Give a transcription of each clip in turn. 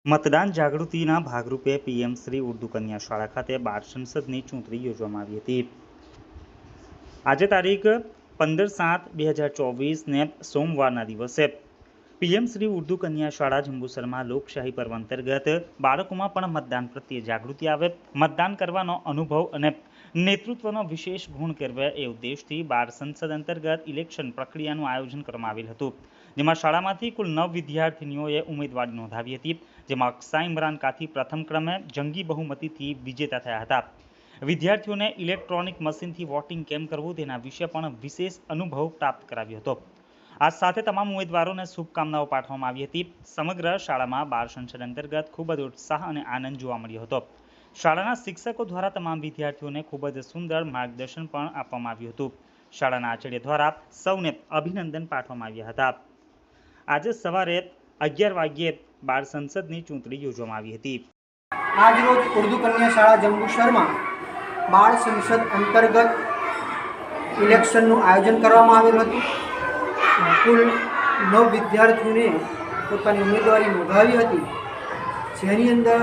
મતદાન જાગૃતિના ભાગરૂપે પીએમ શ્રી ઉર્દુ કન્યા શાળા ખાતે 12 સંસદની ચૂંટણી યોજવામાં આવી હતી। આજે તારીખ 15/7/2024 ને સોમવારના દિવસે પીએમ શ્રી ઉર્દુ કન્યા શાળા જંબુસરમાં લોકશાહી પર્વ અંતર્ગત બાળકોમાં પણ મતદાન પ્રત્યે જાગૃતિ આવે, મતદાન કરવાનો અનુભવ અને નેતૃત્વનો વિશેષ ગુણ કેળવે એ ઉદ્દેશથી 12 સંસદ અંતર્ગત ઇલેક્શન પ્રક્રિયાનું આયોજન કરવામાં આવેલ હતું, જેમાં શાળામાંથી કુલ 9 વિદ્યાર્થીનીઓએ ઉમેદવારી નોંધાવી હતી, જેમાં અક્ષા ઇમરાન કાથી પ્રથમ ક્રમે જંગી બહુમતીથી વિજેતા થયા હતા। વિદ્યાર્થીઓને ઇલેક્ટ્રોનિક મશીનથી વોટિંગ કેમ કરવું તેના વિશે પણ વિશેષ અનુભવ પ્રાપ્ત કરાવ્યો હતો। આ સાથે તમામ ઉમેદવારોને શુભકામનાઓ પાઠવવામાં આવી હતી। સમગ્ર શાળામાં 12 સંસદ અંતર્ગત ખૂબ જ ઉત્સાહ અને આનંદ જોવા મળ્યો હતો। શાળાના શિક્ષકો દ્વારા તમામ વિદ્યાર્થીઓને ખૂબ જ સુંદર માર્ગદર્શન પણ આપવામાં આવ્યું હતું। શાળાના આચાર્ય દ્વારા સૌને અભિનંદન પાઠવવામાં આવ્યા હતા। આજે સવારે 11 વાગ્યે 12 સંસદની ચૂંટણી યોજવામાં આવી હતી। આજ રોજ ઉર્દુ કન્યા શાળા જંબુસરમાં 12 સંસદ અંતર્ગત ઇલેક્શનનું આયોજન કરવામાં આવેલું હતું। કુલ 9 વિદ્યાર્થીઓને પોતાની ઉમેદવારી નોંધાવી હતી, જેની અંદર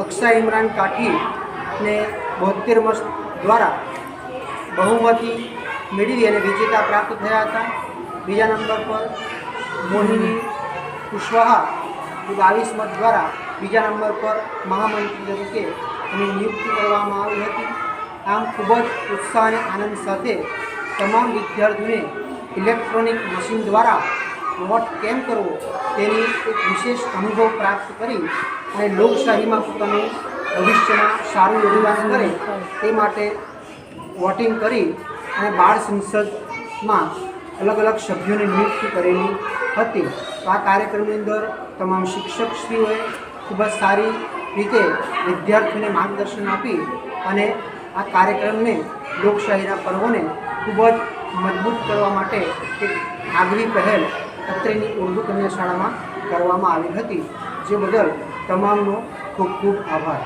અક્ષા ઇમરાન કાઠીને 72 મત દ્વારા બહુમતી મેળવી અને વિજેતા પ્રાપ્ત થયા હતા। બીજા નંબર પર મોહિની કુશવાહા 22 મત દ્વારા બીજા નંબર પર મહામંત્રી તરીકે એની નિયુક્તિ કરવામાં આવી હતી। આમ ખૂબ જ ઉત્સાહ અને આનંદ સાથે તમામ વિદ્યાર્થીઓને ઇલેક્ટ્રોનિક મશીન દ્વારા વોટ કેમ કરવો તેની એક વિશેષ અનુભવ પ્રાપ્ત કરી અને લોકશાહીમાં પોતાનું ભવિષ્યમાં સારું યોગદાન કરે તે માટે વોટિંગ કરી અને 12 સંસદમાં અલગ અલગ સભ્યોની નિયુક્તિ કરેલી હતી। તો આ કાર્યક્રમની અંદર તમામ શિક્ષકશ્રીઓએ ખૂબ જ સારી રીતે વિદ્યાર્થીઓને માર્ગદર્શન આપી અને આ કાર્યક્રમને લોકશાહીના પર્વોને ખૂબ જ મજબૂત કરવા માટે એક આગવી પહેલ અત્રેની ઉર્દુ કન્યા શાળામાં કરવામાં આવી હતી, જે બદલ તમામનો ખૂબ ખૂબ આભાર।